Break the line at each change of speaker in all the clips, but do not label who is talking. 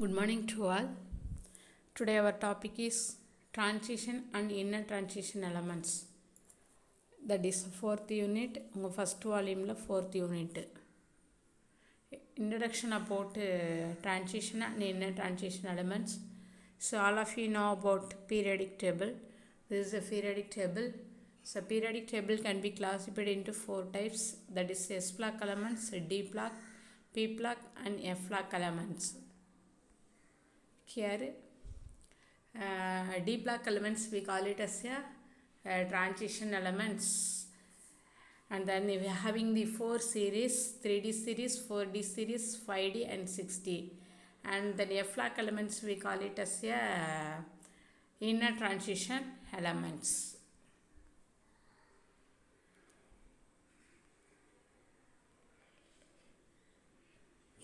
Good morning to all. Today our topic is transition and inner transition elements. That is fourth unit. First volume fourth unit. Introduction about transition and inner transition elements. So all of you know about periodic table. This is a periodic table. So periodic table can be classified into four types. That is S block elements, D block, P block and F block elements. Here D block elements we call it as a transition elements, and then we are having the 4 series, 3D series, 4D series, 5D and 6D, and then F block elements we call it as a inner transition elements.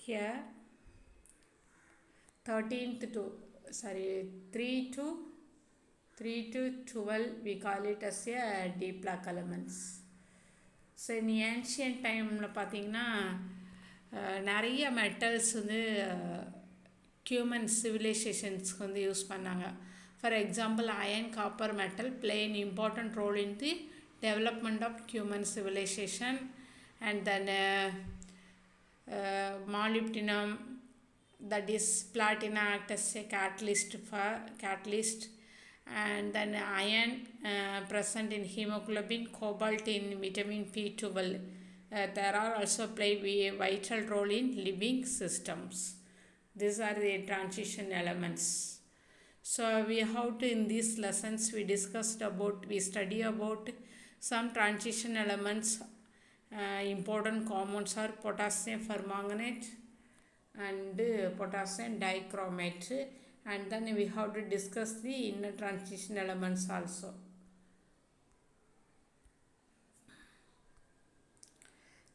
Here 13th to 3 to 12 we call it as a D block elements. So in ancient டைமில் பார்த்திங்கன்னா நிறைய metals வந்து human சிவிலைசேஷன்ஸ்க்கு வந்து use பண்ணாங்க. For example iron, copper, metal play an important role in the development of human civilization, and then molybdenum, that is platinum, act as a catalyst, and then iron present in hemoglobin, cobalt in vitamin B12. There are also play a vital role in living systems. These are the transition elements. So we have to, in these lessons we study about some transition elements. Important compounds are potassium permanganate and potassium dichromate, and then we have to discuss the inner transition elements also.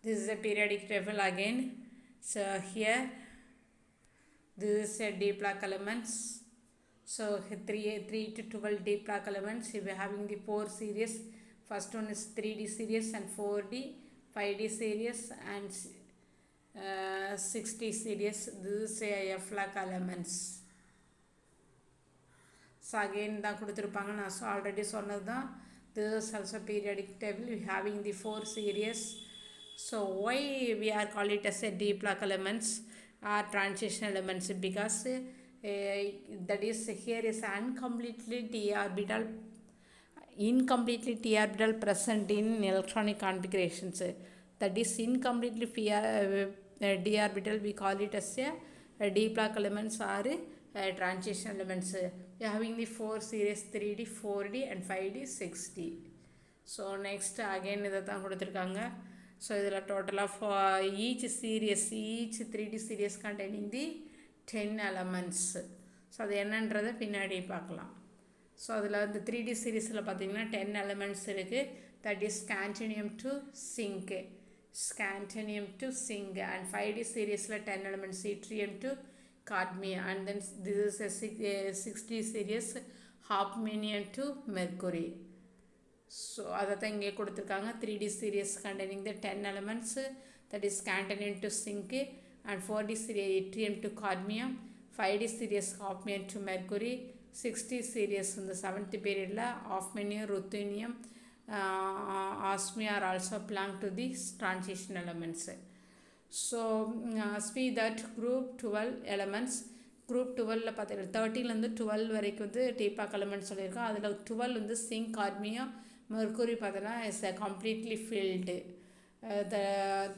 This is a periodic table again. So here this is a D block elements. So 3 to 12 D block elements. We are having the 4 series. First one is 3D series and 4D, 5D series and 6D series. This is a F block elements. So again தான் கொடுத்துருப்பாங்க. நான் already சொன்னது தான். This is also periodic table having the 4 series. So why we are call it as a D block elements are transition elements, because that is here is incompletely d orbital present in electronic configurations. That is incompletely d orbital, we call it as a d block elements or transition elements. We are having the 4 series 3D, 4D and 5D, 6D. So next again இதை தான் கொடுத்துருக்காங்க. So இதில் total of each 3D series containing the 10 elements. So அது என்னன்றதை பின்னாடி பார்க்கலாம். So அதில் வந்து 3D சீரீஸில் பார்த்திங்கன்னா 10 elements இருக்குது. that is scantium to zinc, and 5D சீரீஸில் 10 elements, yttrium to cadmium, and then this is a 6D series, hafnium to mercury. So அதை தான் இங்கே கொடுத்துருக்காங்க. 3D series containing the 10 elements, that is scantium to zinc, and 4D series yttrium to cadmium, 5D series hafnium to mercury, 6D series in the 7th period hafnium, ruthenium, osmium are also belong to these transition elements. So see that group 12 elements, group 12 பார்த்தீங்கன்னா 13லேருந்து 12 வரைக்கும் வந்து டீபாக் elements சொல்லியிருக்கோம். அதில் 12 வந்து sink, cadmium, mercury பார்த்தோன்னா is a completely filled.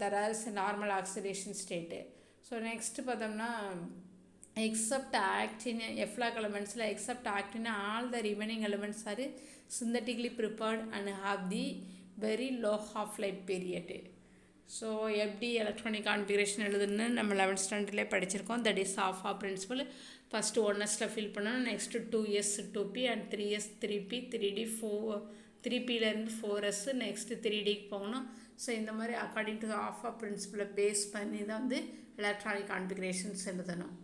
there is a normal oxidation state. So next பார்த்தோம்னா except actin, F block elements except actin, all the remaining elements are synthetically prepared and have the very low half-life period. So எப்படி electronic configuration எழுதுன்னு நம்ம 11th ஸ்டாண்டர்ட்லேயே படிச்சிருக்கோம். That is aufbau principle. First 1Sல fill பண்ணணும், next 2S 2P and 3S 3P, 3D 3Pலேருந்து 4S, next 3Dக்கு போகணும். ஸோ இந்த மாதிரி அக்கார்டிங் டு ஆஃப் பிரின்சிபலை பேஸ் பண்ணி தான் வந்து எலக்ட்ரானிக் கான்ஃபிகரேஷன்ஸ் எழுதணும்.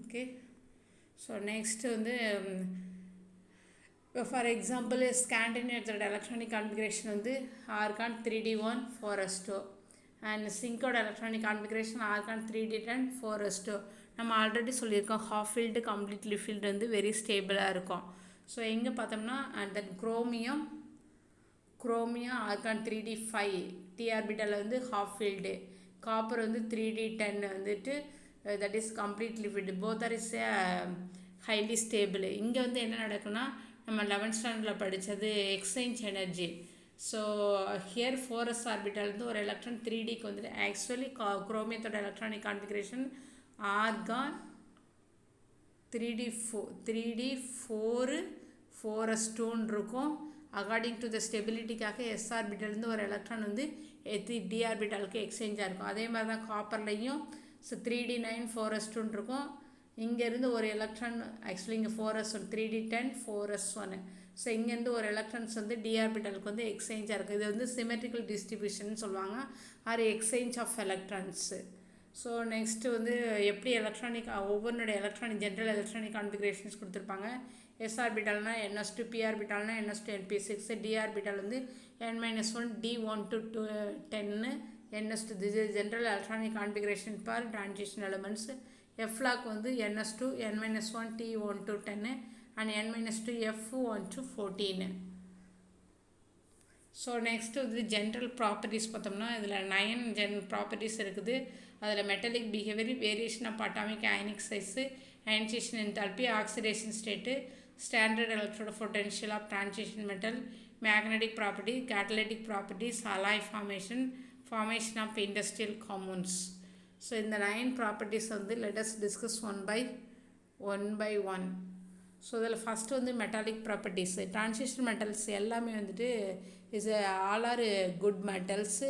ஓகே. ஸோ நெக்ஸ்ட்டு வந்து ஃபார் எக்ஸாம்பிள் ஸ்கேண்டினேவியத்தோட எலக்ட்ரானிக் கான்ஃபிகரேஷன் வந்து ஆர்கான் 3D1 4s2 அண்ட் சிங்கோட electronic configuration argon 3D10 4s2. நம்ம ஆல்ரெடி சொல்லியிருக்கோம் ஹாஃப் ஃபில்டு கம்ப்ளீட்லி ஃபில்டு வந்து வெரி ஸ்டேபிளாக இருக்கும். ஸோ எங்கே பார்த்தோம்னா and then chromium argon 3D5 D ஆர்பிட்டலில் வந்து ஹாஃப் ஃபில்டு, காப்பர் வந்து 3D10 வந்துட்டு that is completely filled, both are is highly stable. இங்கே வந்து என்ன நடக்குன்னா நம்ம 11th ஸ்டாண்டர்டில் படித்தது exchange energy. So here 4s orbital வந்து ஒரு எலக்ட்ரான் 3Dக்கு வந்துட்டு ஆக்சுவலி குரோமியத்தோட electronic configuration argon 3D4 4s2 இருக்கும். அக்கார்டிங் டு த ஸ்டெபிலிட்டிக்காக எஸ் ஆர்பிட்டல்ந்து ஒரு எலக்ட்ரான் வந்து டி ஆர்பிட்டலுக்கு எக்ஸ்சேஞ்சாக இருக்கும். அதே மாதிரி தான் காப்பர்லையும் 3D9 4s2 இருக்கும். இங்கேருந்து ஒரு எலக்ட்ரான் ஆக்சுவலி இங்கே 4s1 3D10 4s1. ஸோ இங்கேருந்து ஒரு எலக்ட்ரான்ஸ் வந்து டி ஆர்பிட்டலுக்கு வந்து எக்ஸ்சேஞ்சாக இருக்குது. இது வந்து சிமெட்ரிக்கல் டிஸ்ட்ரிபியூஷன் சொல்லுவாங்க, or exchange of electrons. So next வந்து எப்படி எலக்ட்ரானிக் ஒவ்வொன்றுடைய எலக்ட்ரானிக் ஜென்ரல் எலக்ட்ரானிக் கான்ஃபிகரேஷன்ஸ் கொடுத்துருப்பாங்க. எஸ் ஆர்பிட்டால்னா NS2, பி ஆர்பிட்டால்னா NS2 NP6, டி ஆர்பிட்டால் வந்து N-1 D1 to 10 NS2. This is general electronic configuration for transition elements. F-lock வந்து NS2 N-1 T1 to 10 and N-2 F1 to 14. So next வந்து general properties பார்த்தோம்னா இதில் 9 properties இருக்குது. அதில் metallic behaviour, variation of atomic ionic size, ionization enthalpy, oxidation state, standard electrode potential of transition metal, magnetic property, catalytic properties, alloy formation of industrial compounds. So இந்த 9 properties வந்து let us discuss one by one. So இதில் first வந்து metallic properties. Transition metals எல்லாமே வந்துட்டு all are good metals,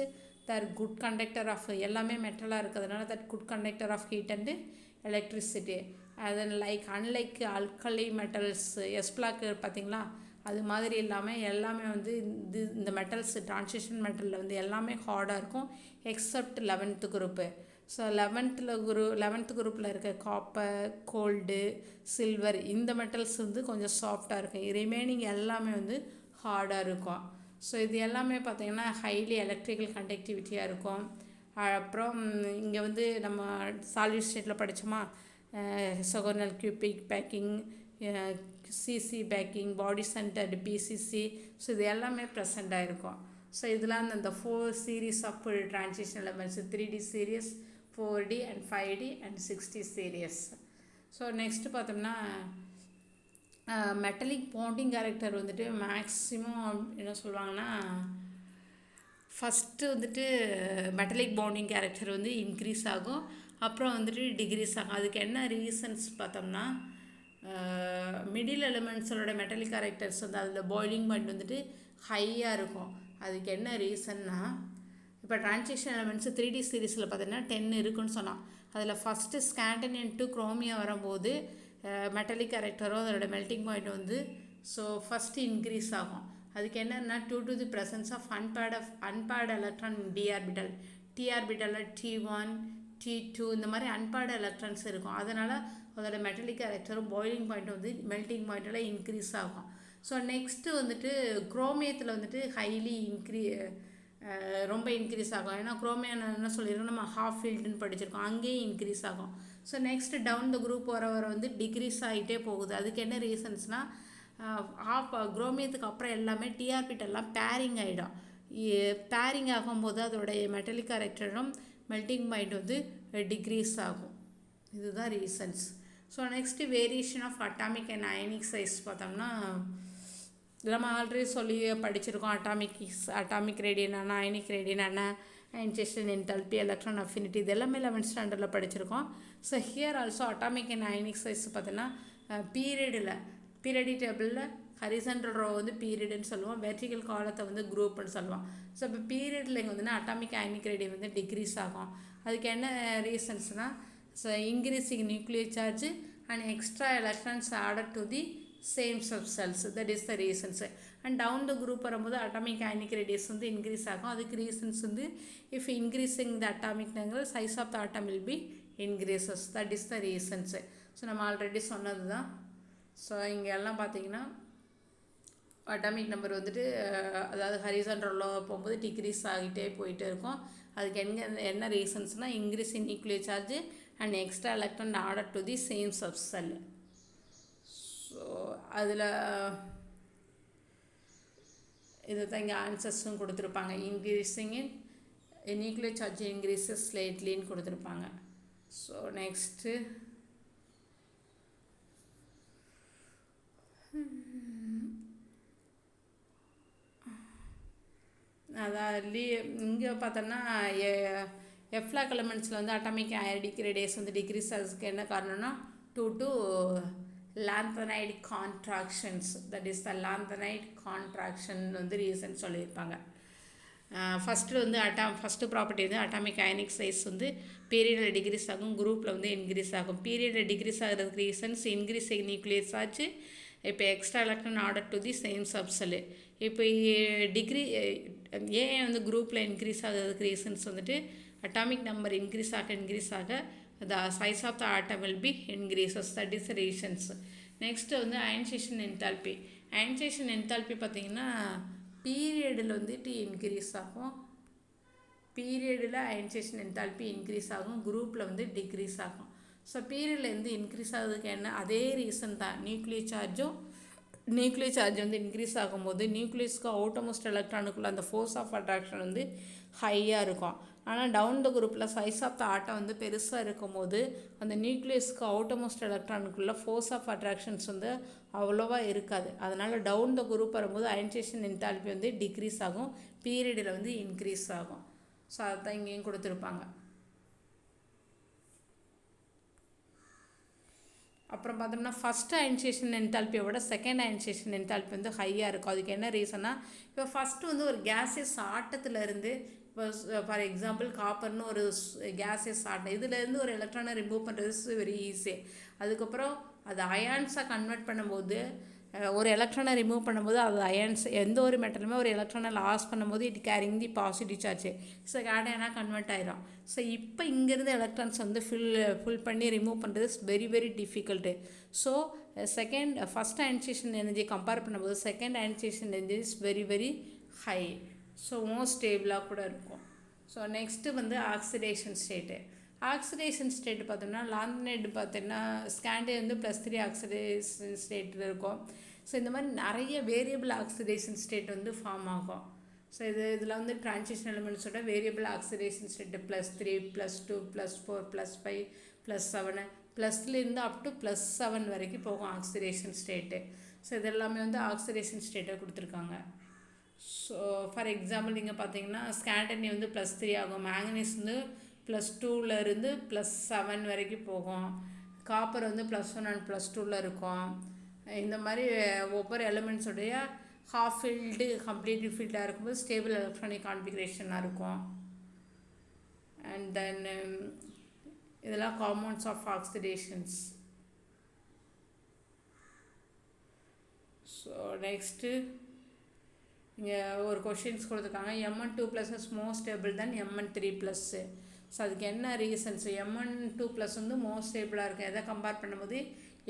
that good conductor of எல்லாமே மெட்டலாக இருக்கிறதுனால that good conductor of heat and electricity. அது அன்லைக் ஆல்கலி மெட்டல்ஸ் எஸ்பிளாக் பார்த்திங்களா, அது மாதிரி இல்லாமல் எல்லாமே வந்து இந்த மெட்டல்ஸ் டிரான்சிஷன் மெட்டலில் வந்து எல்லாமே ஹார்டாக இருக்கும் accept 11th group. So 11th குரூப்பில் இருக்க காப்பர், கோல்டு, சில்வர் இந்த மெட்டல்ஸ் வந்து கொஞ்சம் சாஃப்டாக இருக்கும். ரிமைனிங் எல்லாமே வந்து ஹார்டாக இருக்கும். ஸோ இது எல்லாமே பார்த்திங்கன்னா ஹைலி எலக்ட்ரிக்கல் கண்டக்டிவிட்டியாக இருக்கும். அப்புறம் இங்கே வந்து நம்ம சாலிட் ஸ்டேட்டில் படித்தோமா hexagonal cubic packing, CC packing, body centred BCC. So இது எல்லாமே ப்ரெசண்ட்டாக இருக்கும். ஸோ இதெல்லாம் அந்த 4 series of transition elements 3D series, 4D and 5D and 6D series. So next பார்த்தோம்னா மெட்டலிக் பாண்டிங் கேரக்டர் வந்துட்டு மேக்ஸிமம் என்ன சொல்லுவாங்கன்னா ஃபஸ்ட்டு வந்துட்டு மெட்டலிக் பாண்டிங் கேரக்டர் வந்து இன்க்ரீஸ் ஆகும், அப்புறம் வந்துட்டு டிக்ரீஸ் ஆகும். அதுக்கு என்ன ரீசன்ஸ் பார்த்தோம்னா மிடில் எலிமெண்ட்ஸோட மெட்டலிக் கேரக்டர்ஸ் வந்து அதில் பாய்லிங் பாயிண்ட் வந்துட்டு ஹையாக இருக்கும். அதுக்கு என்ன ரீசன்னா இப்போ டிரான்சிஷன் எலிமெண்ட்ஸு 3D சீரீஸில் பார்த்தீங்கன்னா 10 இருக்குன்னு சொன்னான். அதில் ஃபஸ்ட்டு ஸ்கேண்டனியன் டு குரோமியா வரும்போது மெட்டலிக் கேரக்டரும் அதோட மெல்டிங் பாயிண்ட் வந்து ஸோ ஃபஸ்ட்டு இன்க்ரீஸ் ஆகும். அதுக்கு என்னென்னா due to the presence of unpaired electron D orbital, D ஆர்பிட்டலில் T1 T2 இந்த மாதிரி அன்பேர்டு எலக்ட்ரான்ஸ் இருக்கும். அதனால் அதோட மெட்டலிக் கேரக்டரும் பாய்லிங் பாயிண்ட் வந்து மெல்டிங் பாயிண்டில் இன்க்ரீஸ் ஆகும். ஸோ நெக்ஸ்ட்டு வந்துட்டு குரோமியத்தில் வந்துட்டு ஹைலி ரொம்ப இன்க்ரீஸ் ஆகும். ஏன்னா குரோமியம் என்ன சொல்லியிருக்கோம் நம்ம ஹாஃப் ஃபீல்டுன்னு படிச்சிருக்கோம், அங்கேயும் இன்க்ரீஸ் ஆகும். So next down the group வர வந்து டிக்ரீஸ் ஆகிட்டே போகுது. அதுக்கு என்ன ரீசன்ஸ்னால் குரோமியத்துக்கு அப்புறம் எல்லாமே டிஆர்பிட்டெல்லாம் பேரிங் ஆகிடும். பேரிங் ஆகும்போது அதோடைய மெட்டலிக் கேரக்டரும் மெல்டிங் பாயிண்ட் வந்து டிக்ரீஸ் ஆகும். இதுதான் reasons. So next variation of atomic and ionic size பார்த்தோம்னா நம்ம ஆல்ரெடி சொல்லி படிச்சிருக்கோம். அட்டாமிக் ரேடியன் என்ன, அயனிக் ரேடியன் என்ன, அயனைசேஷன் என்தால்பி, எலக்ட்ரான் அஃபினிட்டி, இது எல்லாமே 11th ஸ்டாண்டர்டில் படிச்சிருக்கோம். So here also atomic and ionic size பார்த்தீங்கன்னா பீரியடிக் டேபிளில் ஹரிசாண்டல் ரோ வந்து பீரியடுன்னு சொல்லுவோம், வெர்டிகல் காலத்தை வந்து குரூப்னு சொல்லுவோம். ஸோ இப்போ பீரியடில் இங்கே வந்து அட்டாமிக் அயனிக் ரேடியன் வந்து டிக்ரீஸ் ஆகும். அதுக்கு என்ன ரீசன்ஸ்னால் so increasing nuclear charge and extra electrons added to the same subshells, that is the reasons. And down the group வரும்போது அட்டாமிக் அயனிக் ரேடியஸ் வந்து இன்க்ரீஸ் ஆகும். அதுக்கு ரீசன்ஸ் வந்து if increasing the atomic number size of the atom will be increases, that is the reasons. So நம்ம already சொன்னது தான். So இங்கே எல்லாம் பார்த்தீங்கன்னா அட்டாமிக் நம்பர் வந்துட்டு அதாவது ஹரிசாண்டலில் போகும்போது டிக்ரீஸ் ஆகிட்டே போயிட்டே இருக்கும். அதுக்கு என்ன ரீசன்ஸ்னால் increase in nuclear charge and extra electron ஆர்டர் to the same subshell. So அதில் இது தான் இங்கே ஆன்சர்ஸும் கொடுத்துருப்பாங்க. Increasing in nuclear charge increases ஸ்லைட்லின்னு கொடுத்துருப்பாங்க. ஸோ நெக்ஸ்ட்டு அதாவது இங்கே பார்த்தோன்னா எஃப்லாக் எலமெண்ட்ஸில் வந்து அட்டாமிக் டிக்ரேடேஸ் வந்து டிக்ரீஸ் ஆகிறதுக்கு என்ன காரணம்னா due lanthanide contractions, that is the lanthanide contraction வந்து ரீசன் சொல்லியிருப்பாங்க. ஃபஸ்ட்டு வந்து ஃபஸ்ட்டு ப்ராப்பர்ட்டி வந்து அட்டாமிக் அயனிக் சைஸ் வந்து பீரியடில் டிக்ரீஸ் ஆகும், குரூப்பில் வந்து இன்க்ரீஸ் ஆகும். பீரியடில் டிக்ரீஸ் ஆகிறதுக்கு ரீசன்ஸ் இன்க்ரீஸ் நியூக்ளியஸ் ஆச்சு, இப்போ எக்ஸ்ட்ரா எலக்ட்ரான் ஆர்டர் டு தி சேம் சப்செல். இப்போ ஏன் வந்து குரூப்பில் இன்க்ரீஸ் ஆகிறதுக்கு ரீசன்ஸ் வந்துட்டு அட்டாமிக் நம்பர் இன்க்ரீஸ் ஆக the size of the atom will be increases, that is the reasons. Next வந்து அயனைசேஷன் என்தால்பி. அயனைசேஷன் என்தால்பி பார்த்திங்கன்னா பீரியடில் வந்துட்டு இன்க்ரீஸ் ஆகும், பீரியடில் அயனைசேஷன் என்தால்பி இன்க்ரீஸ் ஆகும், குரூப்பில் வந்து டிக்ரீஸ் ஆகும். ஸோ பீரியடில் வந்து இன்க்ரீஸ் ஆகுதுக்கு என்ன அதே ரீசன் தான். நியூக்ளியர் சார்ஜ் வந்து இன்க்ரீஸ் ஆகும்போது நியூக்ளியஸ்க்கு அவுட்டமோஸ்ட் எலக்ட்ரானுக்குள்ள அந்த ஃபோர்ஸ் ஆஃப் அட்ராக்ஷன் வந்து ஹையாக இருக்கும். ஆனால் டவுன் த குரூப்பில் சைஸ் ஆஃப் த ஆட்டம் வந்து பெருசாக இருக்கும் போது அந்த நியூக்ளியஸ்க்கு அவுட்டமோஸ்ட் எலக்ட்ரானுக்குள்ள ஃபோர்ஸ் ஆஃப் அட்ராக்ஷன்ஸ் வந்து அவ்வளோவா இருக்காது. அதனால் டவுன் த குரூப் வரும்போது அயனைசேஷன் என்தால்பி வந்து டிக்ரீஸ் ஆகும், பீரியடில் வந்து இன்க்ரீஸ் ஆகும். ஸோ அதுதான் இங்கேயும் கொடுத்துருப்பாங்க. அப்புறம் பார்த்தோம்னா ஃபஸ்ட்டு அயனைசேஷன் என்தால்பியோட செகண்ட் அயனைசேஷன் என்தால்பி வந்து ஹையாக இருக்கும். அதுக்கு என்ன ரீசன்னா, இப்போ ஃபஸ்ட்டு வந்து ஒரு கேஸஸ் ஆட்டத்துலேருந்து, இப்போ ஃபார் எக்ஸாம்பிள் காப்பர்னு ஒரு கேஸஸ் ஆட்டம், இதுலேருந்து ஒரு எலக்ட்ரானை ரிமூவ் பண்ணுறது வெரி ஈஸி. அதுக்கப்புறம் அது அயான்ஸாக கன்வெர்ட் பண்ணும்போது, ஒரு எலக்ட்ரானை ரிமூவ் பண்ணும்போது அது அயன்ஸ், எந்த ஒரு மெட்டலுமே ஒரு எலக்ட்ரானை லாஸ் பண்ணும்போது it carrying the positive charge, so கேடையனாக கன்வெர்ட் ஆயிரும். ஸோ இப்போ இங்கேருந்து எலக்ட்ரான்ஸ் வந்து ஃபில் பண்ணி ரிமூவ் பண்ணுறது very very difficult. So first ionization energy compare பண்ணும்போது second ionization energy is very very high, so most ஸ்டேபிளாக கூட இருக்கும். ஸோ நெக்ஸ்ட்டு வந்து ஆக்சிடேஷன் ஸ்டேட்டு. ஆக்சிடேஷன் ஸ்டேட் பார்த்தோம்னா லாந்தனைடு பார்த்தீங்கன்னா ஸ்கேண்டே வந்து +3 ஆக்சிடேஷன் ஸ்டேட்டில் இருக்கும். ஸோ இந்த மாதிரி நிறைய வேரியபிள் ஆக்சிடேஷன் ஸ்டேட் வந்து ஃபார்ம் ஆகும். ஸோ இதில் வந்து டிரான்சிஷன் எலிமெண்ட்ஸோட variable oxidation state +3, +2, +4, +5, +7, +3 up to +7 வரைக்கும் போகும் ஆக்சிடேஷன் ஸ்டேட்டு. ஸோ இது எல்லாமே வந்து ஆக்சிடேஷன் ஸ்டேட்டை கொடுத்துருக்காங்க. ஸோ ஃபார் எக்ஸாம்பிள் நீங்கள் பார்த்தீங்கன்னா ஸ்கேண்டனி வந்து +3 ஆகும், மேங்கனீஸ் வந்து +2 இருந்து +7 வரைக்கும் போகும், காப்பர் வந்து +1 அண்ட் +2 இருக்கும். இந்த மாதிரி ஒவ்வொரு எலிமெண்ட்ஸோடைய ஹாஃப் ஃபீல்டு கம்ப்ளீட்லி ஃபீல்டாக இருக்கும்போது ஸ்டேபிள் எலக்ட்ரானிக் கான்ஃபிகரேஷனாக இருக்கும். அண்ட் தென் இதெல்லாம் compounds of oxidations. So next இங்கே ஒரு கொஷின்ஸ் கொடுத்துருக்காங்க. Mn2+ is more stable then Mn3+. So அதுக்கு என்ன ரீசன்ஸ்? Mn2+ வந்து மோஸ்ட் ஸ்டேபிளாக இருக்குது எதை கம்பேர் பண்ணும்போது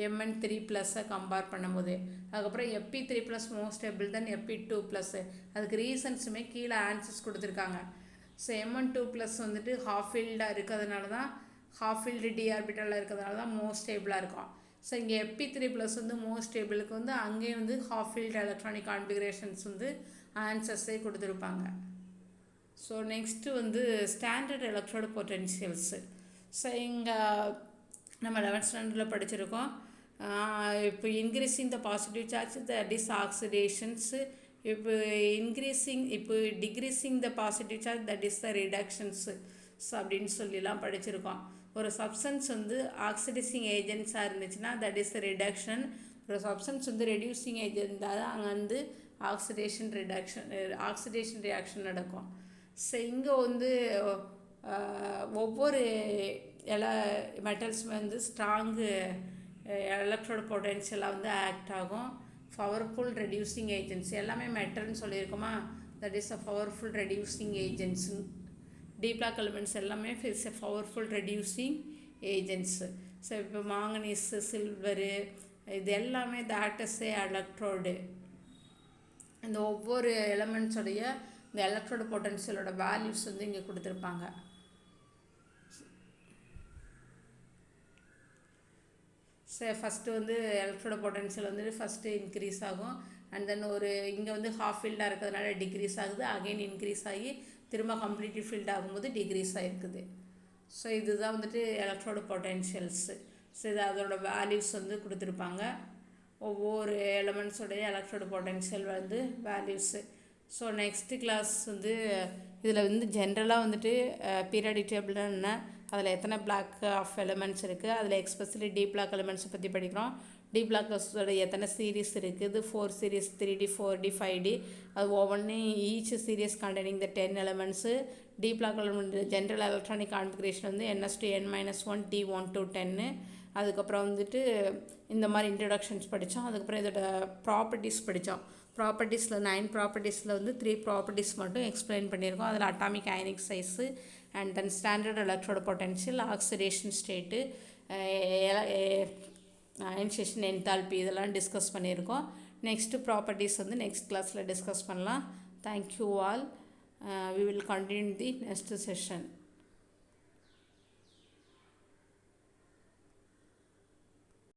Mn3+-ஐ கம்பேர் பண்ணும்போது. அதுக்கப்புறம் Fe3+ மோஸ்ட் ஸ்டேபிள் தென் Fe2+. அதுக்கு ரீசன்ஸுமே கீழே ஆன்சர்ஸ் கொடுத்துருக்காங்க. ஸோ Mn2+ வந்துட்டு ஹாஃப் ஃபீல்டாக இருக்கிறதுனால தான், ஹாஃப் ஃபீல்டு டி ஆர்பிட்டலில் இருக்கிறதுனால தான் மோஸ்ட் ஸ்டேபிளாக இருக்கும். ஸோ இங்கே Fe3+ வந்து மோஸ்ட் ஸ்டேபிளுக்கு வந்து அங்கேயும் வந்து ஹாஃப் ஃபீல்டு எலக்ட்ரானிக் கான்ஃபிகரேஷன்ஸ் வந்து ஆன்சர்ஸே கொடுத்துருப்பாங்க. ஸோ நெக்ஸ்ட்டு வந்து ஸ்டாண்டர்ட் எலக்ட்ரோடு பொட்டென்ஷியல்ஸு. ஸோ இங்கே நம்ம 11th ஸ்டாண்டர்டில் படிச்சிருக்கோம். இப்போ increasing the positive charge that is oxidations, இப்போ decreasing the positive charge that is the reductions அப்படின்னு சொல்லிலாம் படிச்சிருக்கோம். ஒரு சப்ஸ்டன்ஸ் வந்து ஆக்சிடைசிங் ஏஜென்ட்ஸாக இருந்துச்சுன்னா தட் இஸ் த ரிடக்ஷன். ஒரு சப்ஸ்டன்ஸ் வந்து ரெடியூசிங் ஏஜென்ட் தான் அங்கே வந்து ஆக்சிடேஷன் ரியாக்ஷன் நடக்கும். ஸோ இங்கே வந்து ஒவ்வொரு மெட்டல்ஸுமே வந்து ஸ்ட்ராங்கு எலக்ட்ரோடு பொட்டென்ஷியலாக வந்து ஆக்ட் ஆகும். பவர்ஃபுல் ரெடியூசிங் ஏஜென்ட்ஸ் எல்லாமே மெட்டல்னு சொல்லியிருக்கோமா, that is a powerful reducing agents. D block elements எல்லாமே is a powerful reducing agents. So இப்போ மாங்கனீஸு, சில்வரு, இது எல்லாமே that is a எலக்ட்ரோடு. இந்த ஒவ்வொரு எலமெண்ட்ஸோடைய இந்த எலக்ட்ரோடு பொட்டன்ஷியலோட வேல்யூஸ் வந்து இங்கே கொடுத்துருப்பாங்க. ஸோ ஃபஸ்ட்டு வந்து எலக்ட்ரோட பொட்டன்ஷியல் வந்து ஃபஸ்ட்டு இன்க்ரீஸ் ஆகும். அண்ட் தென் ஒரு இங்கே வந்து ஹாஃப் ஃபீல்டாக இருக்கிறதுனால டிக்ரீஸ் ஆகுது. அகெயின் இன்க்ரீஸ் ஆகி திரும்ப கம்ப்ளீட்லி ஃபீல்ட் ஆகும்போது டிக்ரீஸ் ஆகிருக்குது. ஸோ இதுதான் வந்துட்டு எலக்ட்ரோட பொட்டன்ஷியல்ஸு. ஸோ இது அதோட வேல்யூஸ் வந்து கொடுத்துருப்பாங்க. ஒவ்வொரு எலமெண்ட்ஸோடைய எலக்ட்ரோட பொட்டன்ஷியல் வந்து வேல்யூஸு. ஸோ நெக்ஸ்ட்டு கிளாஸ் வந்து இதில் வந்து ஜென்ரலாக வந்துட்டு பீரியாடிக் டேபிள்னா என்ன, அதில் எத்தனை பிளாக் ஆஃப் எலிமெண்ட்ஸ் இருக்குது, அதில் எக்ஸ்பெஷலி டீப் பிளாக் எலிமெண்ட்ஸை பற்றி படிக்கிறோம். டீப் பிளாக்கோட எத்தனை சீரீஸ் இருக்குது, 4 சீரீஸ், 3D, 4D, 5D. அது ஒவ்வொன்றையும் each series containing the 10 elements. D block element general electronic configuration வந்து ns2n-1 T1 to 10. அதுக்கப்புறம் வந்துட்டு இந்த மாதிரி இன்ட்ரடக்ஷன்ஸ் படித்தோம். அதுக்கப்புறம் இதோட ப்ராப்பர்ட்டிஸ் படித்தோம். ப்ராப்பர்ட்டிஸில் 9 ப்ராப்பர்ட்டிஸில் வந்து 3 ப்ராப்பர்ட்டிஸ் மட்டும் எக்ஸ்பிளைன் பண்ணியிருக்கோம். அதில் atomic ionic size and then standard electrode potential, oxidation state, ionisation enthalpy இதெல்லாம் டிஸ்கஸ் பண்ணியிருக்கோம். நெக்ஸ்ட்டு ப்ராப்பர்ட்டிஸ் வந்து நெக்ஸ்ட் கிளாஸில் டிஸ்கஸ் பண்ணலாம். Thank you all. We will continue the next session.